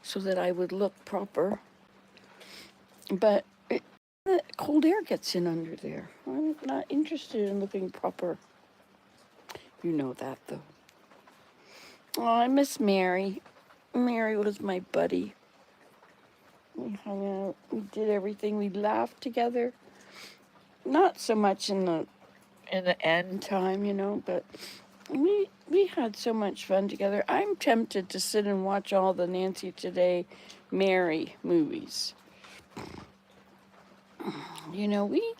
so that I would look proper. But the cold air gets in under there. I'm not interested in looking proper. You know that, though. Oh, I miss Mary. Mary was my buddy. We hung out. We did everything. We laughed together. Not so much in the end time, but we had so much fun together. I'm tempted to sit and watch all the Nancy Today Mary movies. We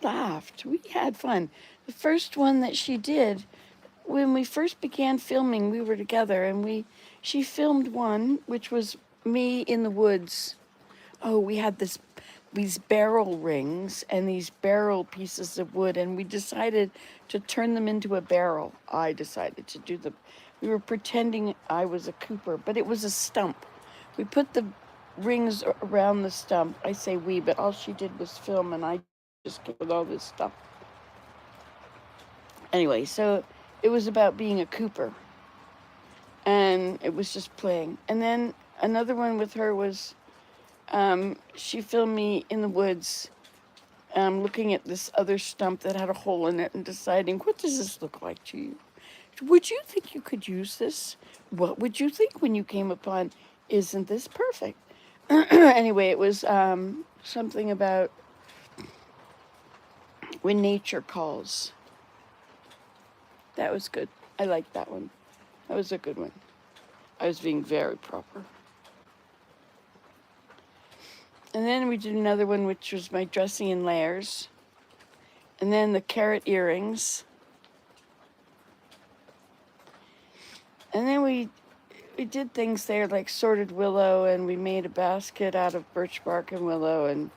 laughed. We had fun. The first one that she did, when we first began filming, we were together, and she filmed one, which was me in the woods. Oh, we had these barrel rings and these barrel pieces of wood, and we decided to turn them into a barrel. I decided to do we were pretending I was a Cooper, but it was a stump. We put the rings around the stump. I say we, but all she did was film, and I just came with all this stuff. Anyway, so it was about being a Cooper, and it was just playing. And then another one with her was she filmed me in the woods, looking at this other stump that had a hole in it and deciding, what does this look like to you? Would you think you could use this? What would you think when you came upon, isn't this perfect? Anyway, it was something about when nature calls. That was good. I liked that one. That was a good one. I was being very proper. And then we did another one, which was my dressing in layers. And then the carrot earrings. And then we did things there like sorted willow, and we made a basket out of birch bark and willow. And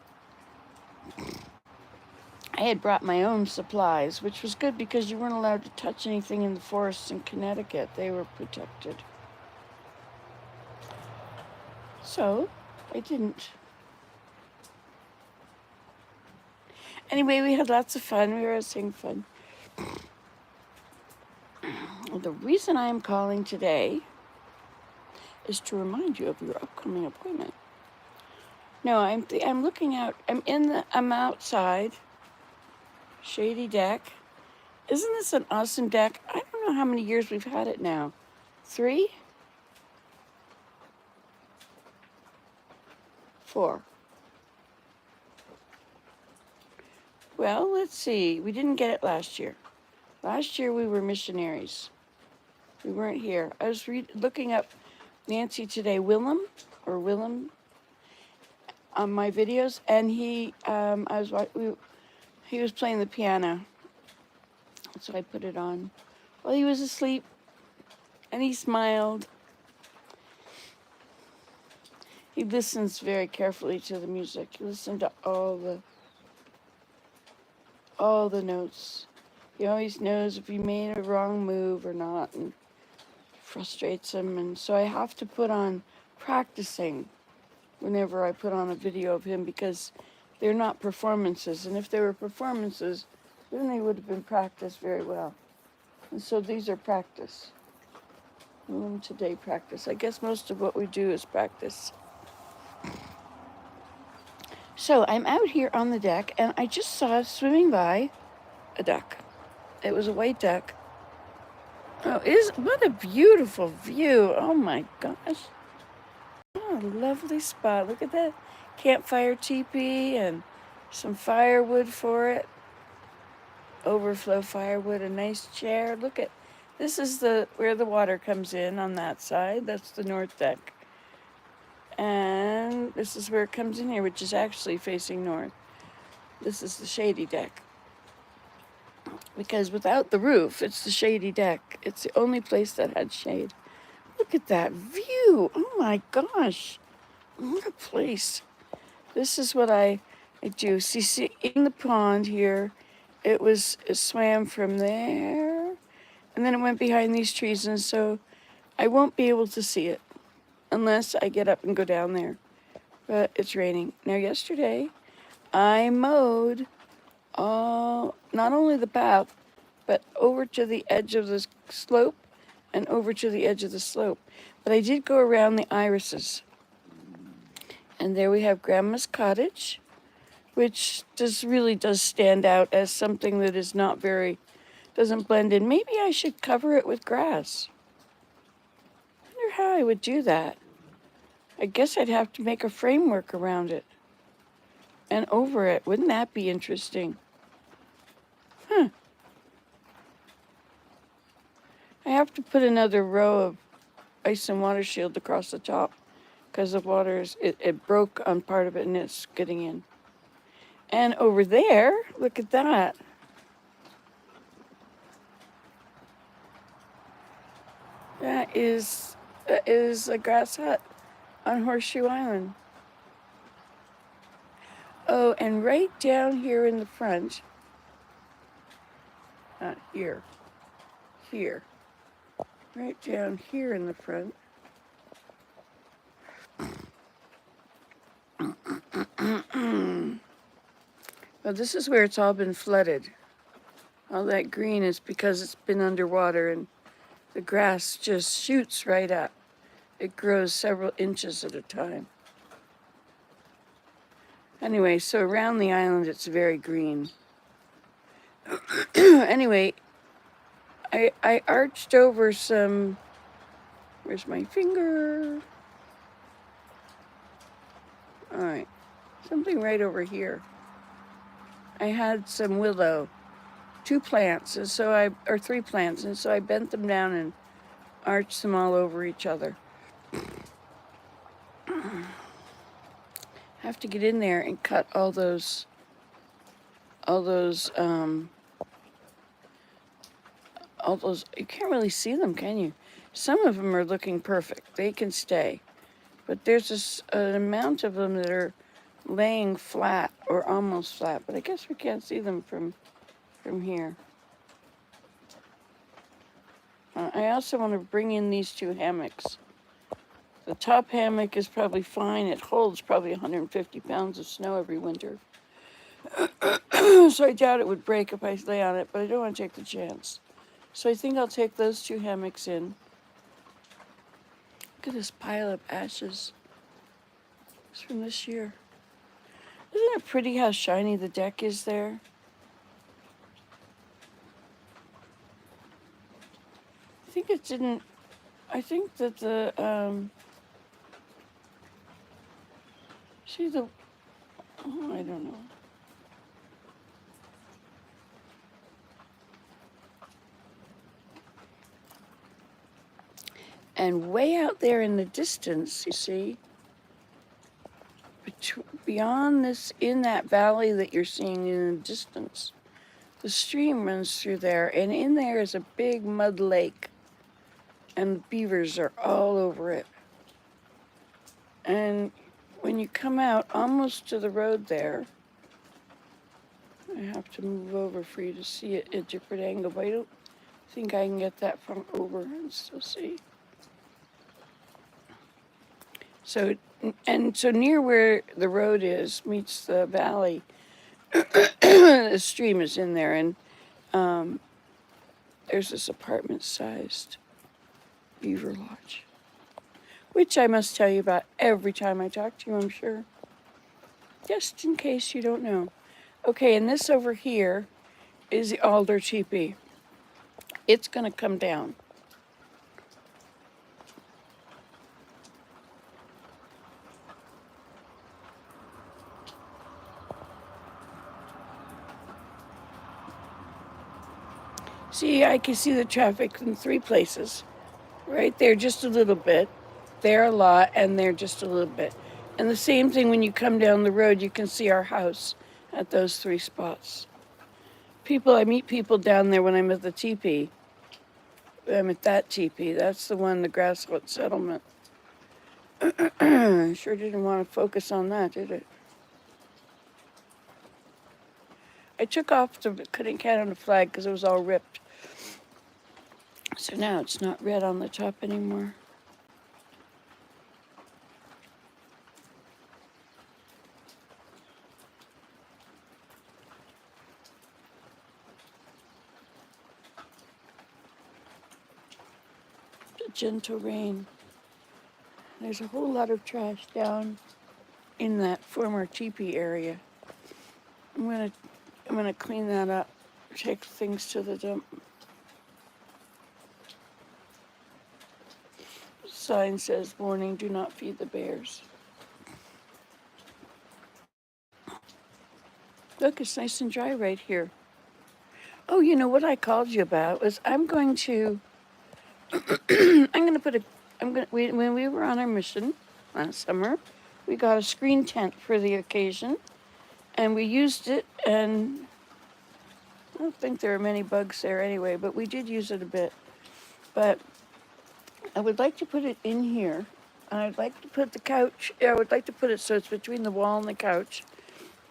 I had brought my own supplies, which was good because you weren't allowed to touch anything in the forests in Connecticut. They were protected. So I didn't. Anyway, we had lots of fun. We were having fun. The reason I am calling today is to remind you of your upcoming appointment. No, I'm looking out. I'm outside. Shady deck. Isn't this an awesome deck? I don't know how many years we've had it now. 3? 4. Well, let's see. We didn't get it last year. Last year we were missionaries. We weren't here. I was looking up Nancy Today Willem on my videos, and he was playing the piano, so I put it on. Well, he was asleep, and he smiled. He listens very carefully to the music. He listened to all the notes. He always knows if he made a wrong move or not, and frustrates him. And so I have to put on practicing whenever I put on a video of him, because they're not performances. And if they were performances, then they would have been practiced very well. And so these are practice. Today practice. I guess most of what we do is practice. So I'm out here on the deck, and I just saw swimming by a duck. It was a white duck. Oh, what a beautiful view. Oh my gosh. Oh, lovely spot. Look at that campfire teepee and some firewood for it. Overflow firewood, a nice chair. Look at, this is where the water comes in on that side. That's the north deck. And this is where it comes in here, which is actually facing north. This is the shady deck. Because without the roof, it's the shady deck. It's the only place that had shade. Look at that view. Oh my gosh. What a place. This is what I do. See, in the pond here, it swam from there, and then it went behind these trees, and so I won't be able to see it unless I get up and go down there. But it's raining. Now, yesterday, I mowed not only the path, but over to the edge of the slope and over to the edge of the slope. But I did go around the irises. And there we have Grandma's cottage, which really does stand out as something that is not very, doesn't blend in. Maybe I should cover it with grass. I wonder how I would do that. I guess I'd have to make a framework around it and over it. Wouldn't that be interesting? Huh. I have to put another row of ice and water shield across the top because the it broke on part of it and it's getting in. And over there, look at that. That is a grass hut on Horseshoe Island. Oh, and right down here in the front, not here, here, right down here in the front, well, this is where it's all been flooded. All that green is because it's been underwater and the grass just shoots right up. It grows several inches at a time. Anyway, so around the island it's very green. Anyway, I arched over some, where's my finger? All right, something right over here. I had some willow, 2 plants, and so or 3 plants, and so I bent them down and arched them all over each other. I have to get in there and cut all those, you can't really see them, can you? Some of them are looking perfect. They can stay. But there's an amount of them that are laying flat or almost flat, but I guess we can't see them from here. I also want to bring in these 2 hammocks. The top hammock is probably fine. It holds probably 150 pounds of snow every winter. So I doubt it would break if I lay on it, but I don't want to take the chance. So I think I'll take those 2 hammocks in. Look at this pile of ashes. It's from this year. Isn't it pretty how shiny the deck is there? I think that the, I don't know. And way out there in the distance, you see, beyond this, in that valley that you're seeing in the distance, the stream runs through there, and in there is a big mud lake, and the beavers are all over it. And when you come out almost to the road there, I have to move over for you to see it at a different angle, but I don't think I can get that from over and still see. So near where the road is, meets the valley, the stream is in there, and there's this apartment-sized beaver lodge, which I must tell you about every time I talk to you, I'm sure, just in case you don't know. Okay, and this over here is the alder teepee. It's going to come down. See, I can see the traffic in 3 places. Right there, just a little bit. There a lot, and there just a little bit. And the same thing when you come down the road, you can see our house at those 3 spots. I meet people down there when I'm at the teepee. I'm at that teepee. That's the one, the grasslet settlement. Sure didn't want to focus on that, did it? I took off the cutting cat on the flag because it was all ripped. So now it's not red on the top anymore. The gentle rain. There's a whole lot of trash down in that former teepee area. I'm gonna clean that up, take things to the dump. Sign says, warning, do not feed the bears. Look, it's nice and dry right here. Oh, you know what I called you about was I'm going to put a, when we were on our mission last summer, we got a screen tent for the occasion and we used it, and I don't think there are many bugs there anyway, but we did use it a bit. But I would like to put it in here. I'd like to put the couch, I would like to put it so it's between the wall and the couch.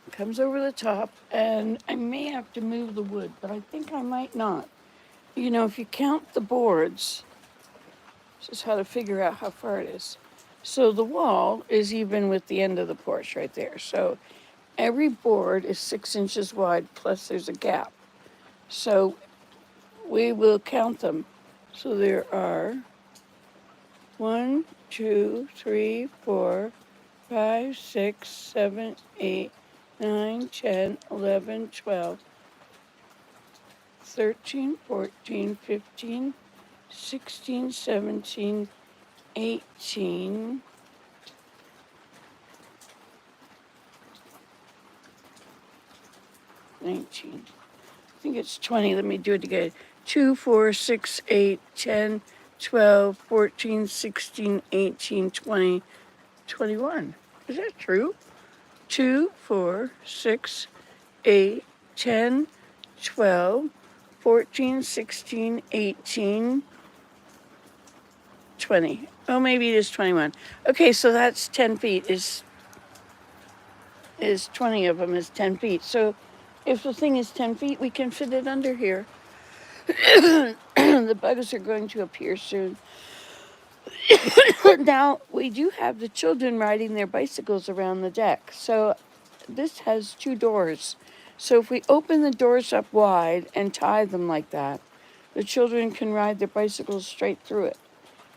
It comes over the top, and I may have to move the wood, but I think I might not. You know, if you count the boards, this is how to figure out how far it is. So the wall is even with the end of the porch right there. So every board is 6 inches wide, plus there's a gap. So we will count them. So there are 1, 2, 3, 4, 5, 6, 7, 8, 9, 10, 11, 12, 13, 14, 15, 16, 17, 18, 19. I think it's 20. Let me do it again. 2, 4, 6, 8, 10, 12, 14, 16, 18, 20, 21. Is that true? 2, 4, 6, 8, 10, 12, 14, 16, 18, 20. Oh, maybe it is 21. Okay, so that's 10 feet. Is 20 of them is 10 feet. So if the thing is 10 feet, we can fit it under here. The bugs are going to appear soon. Now, we do have the children riding their bicycles around the deck. So this has 2 doors. So if we open the doors up wide and tie them like that, the children can ride their bicycles straight through it.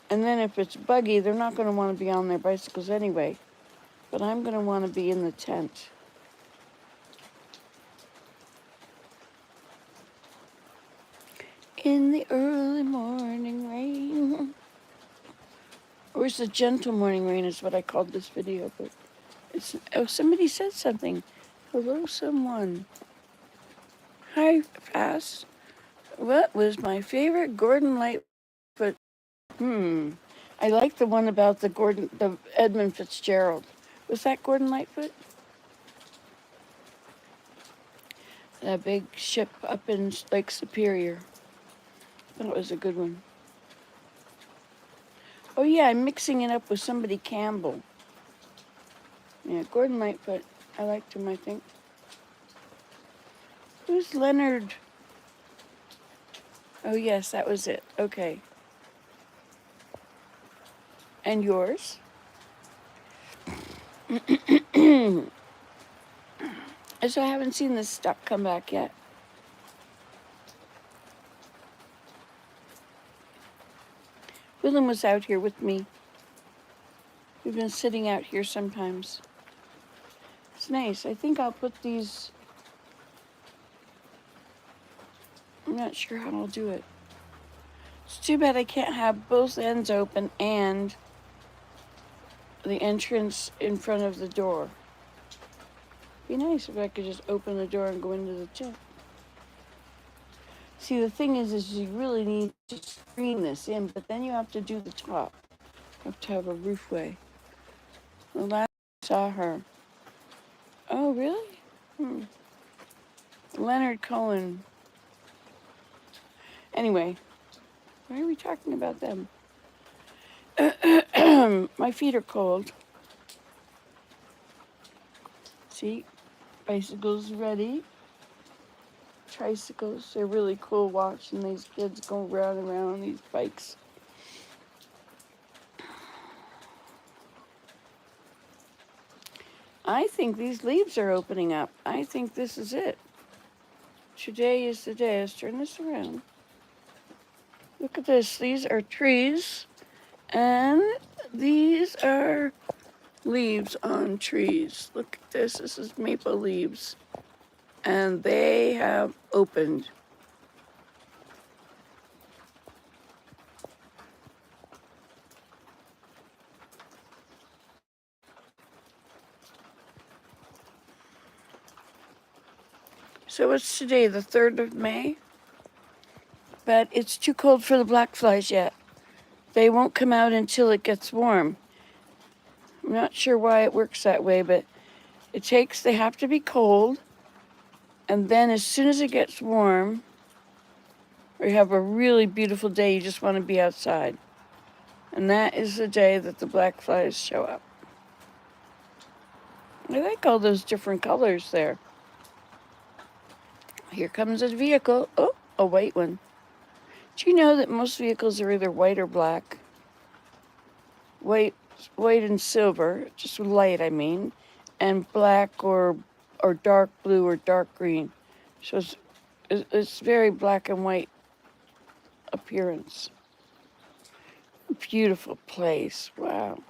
And then if it's buggy, they're not going to want to be on their bicycles anyway. But I'm going to want to be in the tent. In the early morning rain. Or it's the gentle morning rain is what I called this video. But it's, oh, somebody said something. Hello, someone. Hi, Pass. What was my favorite Gordon Lightfoot? I like the one about the Edmund Fitzgerald. Was that Gordon Lightfoot? That big ship up in Lake Superior. That was a good one. Oh yeah, I'm mixing it up with somebody Campbell. Yeah, Gordon Lightfoot. I liked him, I think. Who's Leonard? Oh yes, that was it. Okay. And yours? So I haven't seen this stuff come back yet. Willem was out here with me. We've been sitting out here sometimes. It's nice. I think I'll put these... I'm not sure how I'll do it. It's too bad I can't have both ends open and the entrance in front of the door. Be nice if I could just open the door and go into the tent. See, the thing is you really need to screen this in, but then you have to do the top. You have to have a roofway. The last I saw her. Oh, really? Leonard Cohen. Anyway, why are we talking about them? My feet are cold. See, bicycles ready. Tricycles, they're really cool watching these kids go round and round on these bikes. I think these leaves are opening up. I think this is it. Today is the day. Let's turn this around. Look at this. These are trees, and these are leaves on trees. Look at this. This is maple leaves. And they have opened. So it's today, the 3rd of May, but it's too cold for the black flies yet. They won't come out until it gets warm. I'm not sure why it works that way, but they have to be cold, and then as soon as it gets warm, or you have a really beautiful day, you just want to be outside. And that is the day that the black flies show up. I like all those different colors there. Here comes a vehicle. Oh, a white one. Do you know that most vehicles are either white or black? White and silver, just light, I mean, and black or dark blue or dark green. So it's very black and white appearance. Beautiful place. Wow.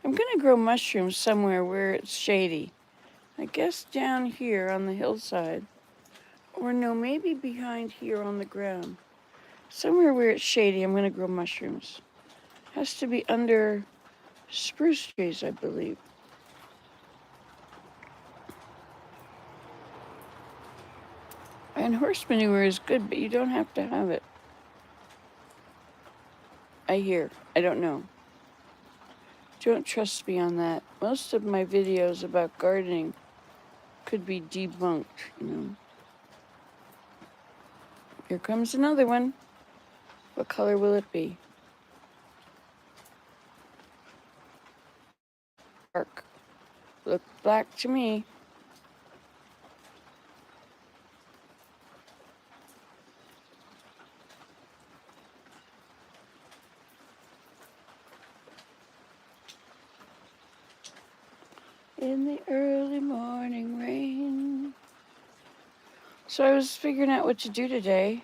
I'm going to grow mushrooms somewhere where it's shady. I guess down here on the hillside. Or no, maybe behind here on the ground. Somewhere where it's shady, I'm going to grow mushrooms. Has to be under spruce trees, I believe. And horse manure is good, but you don't have to have it. I hear. I don't know. Don't trust me on that. Most of my videos about gardening could be debunked, you know. Here comes another one. What color will it be? Dark. Look black to me. In the early morning rain. So I was figuring out what to do today.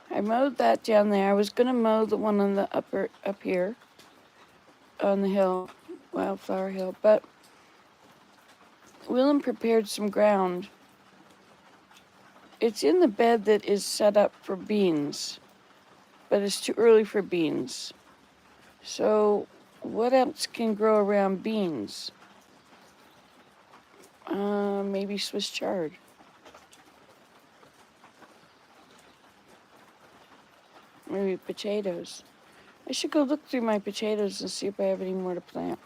I mowed that down there. I was going to mow the one on the up here on the hill, Wildflower Hill, but Willem prepared some ground. It's in the bed that is set up for beans, but it's too early for beans. So what else can grow around beans? Maybe Swiss chard. Maybe potatoes. I should go look through my potatoes and see if I have any more to plant.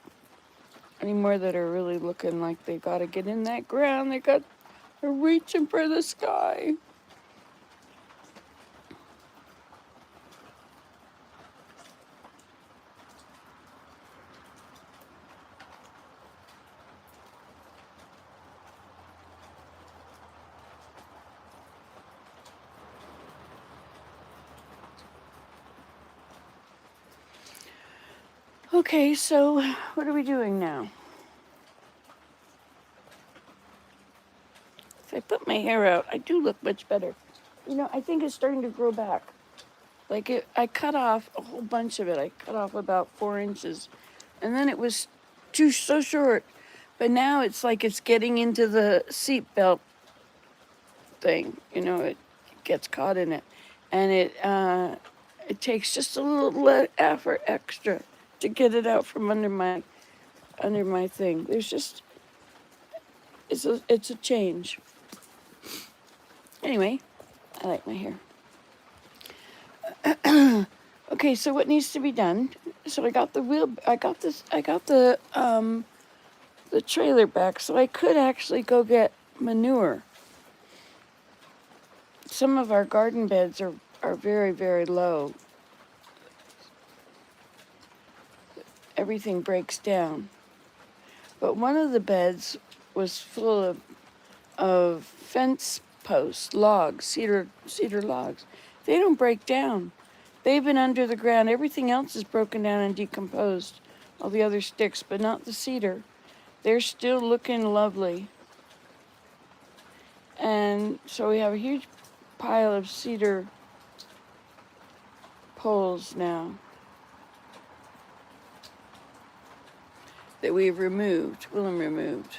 Any more that are really looking like they gotta get in that ground. They're reaching for the sky. Okay, so what are we doing now? If I put my hair out, I do look much better. You know, I think it's starting to grow back. I cut off a whole bunch of it. I cut off about 4 inches. And then it was so short. But now it's like it's getting into the seatbelt thing. You know, it gets caught in it. And it takes just a little effort extra to get it out from under my thing. It's a change. Anyway, I like my hair. Okay, so what needs to be done? So I got the trailer back, so I could actually go get manure. Some of our garden beds are very, very low. Everything breaks down. But one of the beds was full of fence posts, logs, cedar logs. They don't break down. They've been under the ground. Everything else is broken down and decomposed. All the other sticks, but not the cedar. They're still looking lovely. And so we have a huge pile of cedar poles now that we've removed, Willem removed.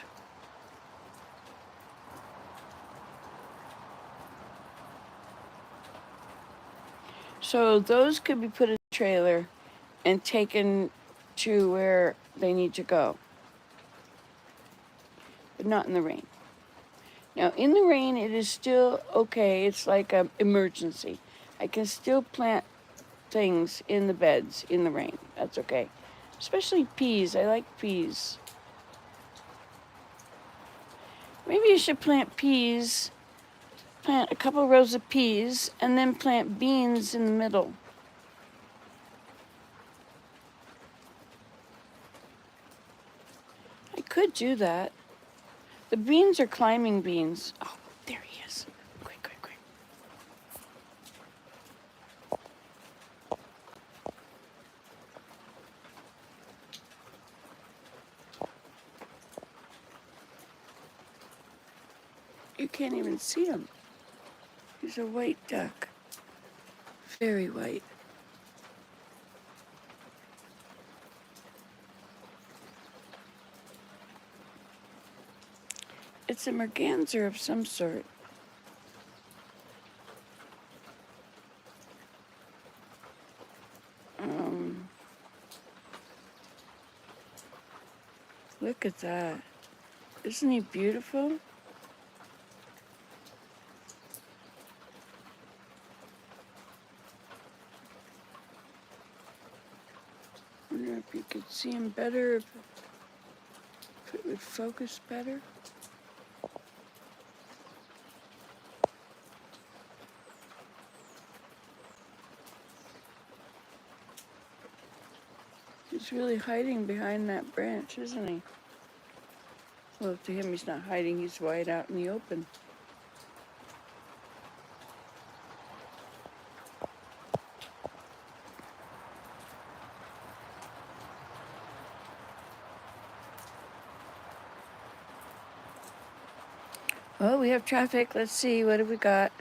So those could be put in a trailer and taken to where they need to go, but not in the rain. Now, in the rain, it is still okay. It's like an emergency. I can still plant things in the beds in the rain. That's okay. Especially peas. I like peas. Maybe you should plant peas, plant a couple rows of peas, and then plant beans in the middle. I could do that. The beans are climbing beans. Oh, there he is. Quick, quick, quick. You can't even see him. He's a white duck. Very white. It's a merganser of some sort. Look at that. Isn't he beautiful? I wonder if you could see him better, if it would focus better. He's really hiding behind that branch, isn't he? Well, to him, he's not hiding. He's wide out in the open. Oh, we have traffic. Let's see. What have we got?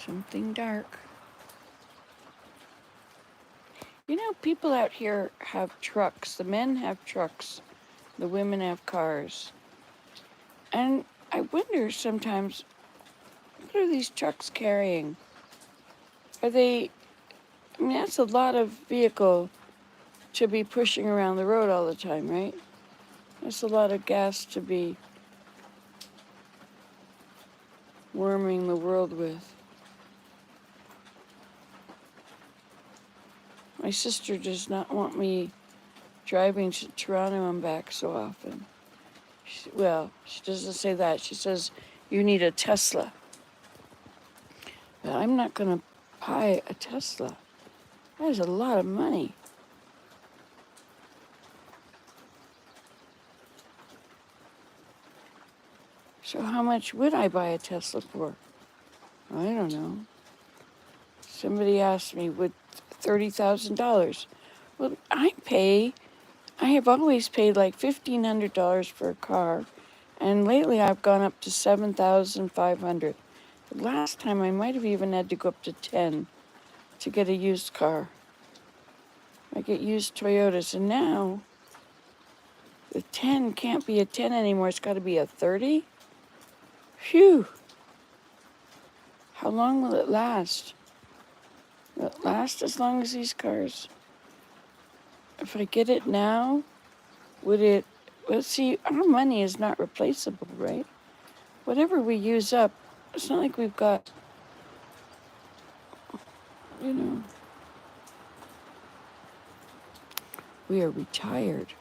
Something dark. You know, people out here have trucks. The men have trucks. The women have cars. And I wonder sometimes, what are these trucks carrying? Are they, I mean, that's a lot of vehicle to be pushing around the road all the time, right? That's a lot of gas to be warming the world with. My sister does not want me driving to Toronto and back so often. She doesn't say that. She says, you need a Tesla. But I'm not going to buy a Tesla. That is a lot of money. So how much would I buy a Tesla for? I don't know. Somebody asked me, would $30,000? Well, I have always paid like $1,500 for a car, and lately I've gone up to $7,500. The last time I might have even had to go up to 10 to get a used car. I get used Toyotas, and now the 10 can't be a 10 anymore. It's got to be a 30. Phew. How long will it last? Will it last as long as these cars? If I get it now, would it... Well, see, our money is not replaceable, right? Whatever we use up, it's not like we've got, you know, we are retired.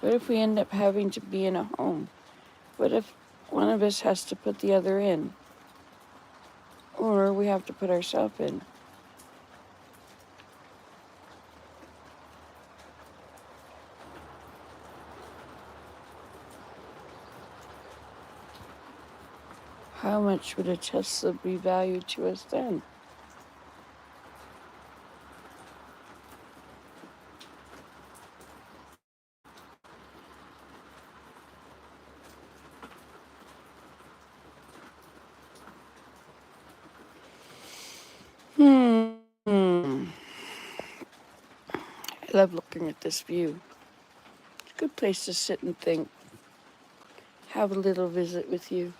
What if we end up having to be in a home? What if one of us has to put the other in? Or we have to put ourselves in? How much would a Tesla be valued to us then? I love looking at this view. It's a good place to sit and think. Have a little visit with you.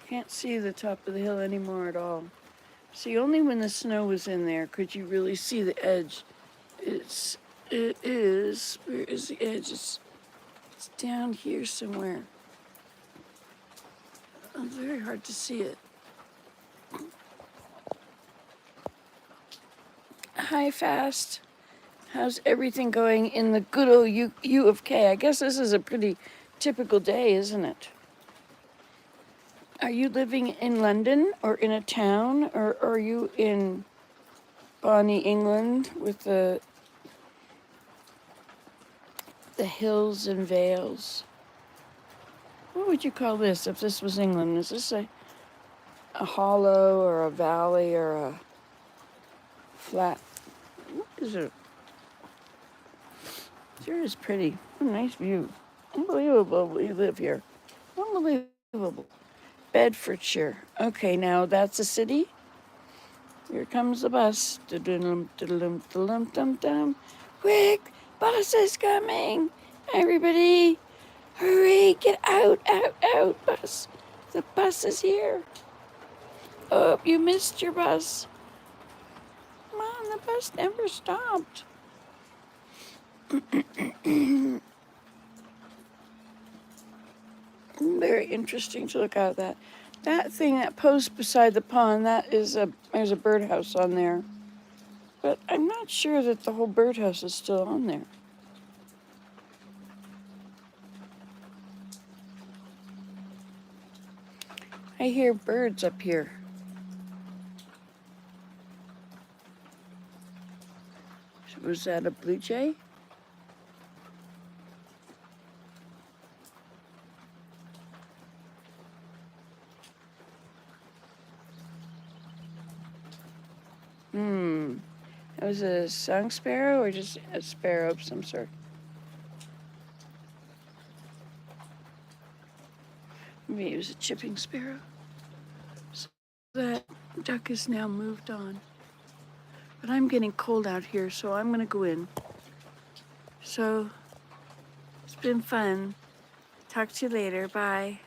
Can't see the top of the hill anymore at all. See, only when the snow was in there could you really see the edge. It is, where is the edge? It's down here somewhere. It's very hard to see it. Hi, Fast. How's everything going in the good old U of K? I guess this is a pretty typical day, isn't it? Are you living in London or in a town, or are you in Bonnie, England, with the hills and vales? What would you call this if this was England? Is this a hollow or a valley or a flat? What is it? Sure is pretty. What a nice view. Unbelievable we live here. Unbelievable. Bedfordshire. Okay, now that's a city. Here comes the bus. Quick, bus is coming. Everybody, hurry, get out, bus. The bus is here. Oh, you missed your bus. Come on, the bus never stopped. Very interesting to look at that. That thing, that post beside the pond, there's a birdhouse on there. But I'm not sure that the whole birdhouse is still on there. I hear birds up here. Was that a blue jay? That was a song sparrow or just a sparrow of some sort? Maybe it was a chipping sparrow. So that duck is now moved on. But I'm getting cold out here, so I'm gonna go in. So it's been fun. Talk to you later. Bye.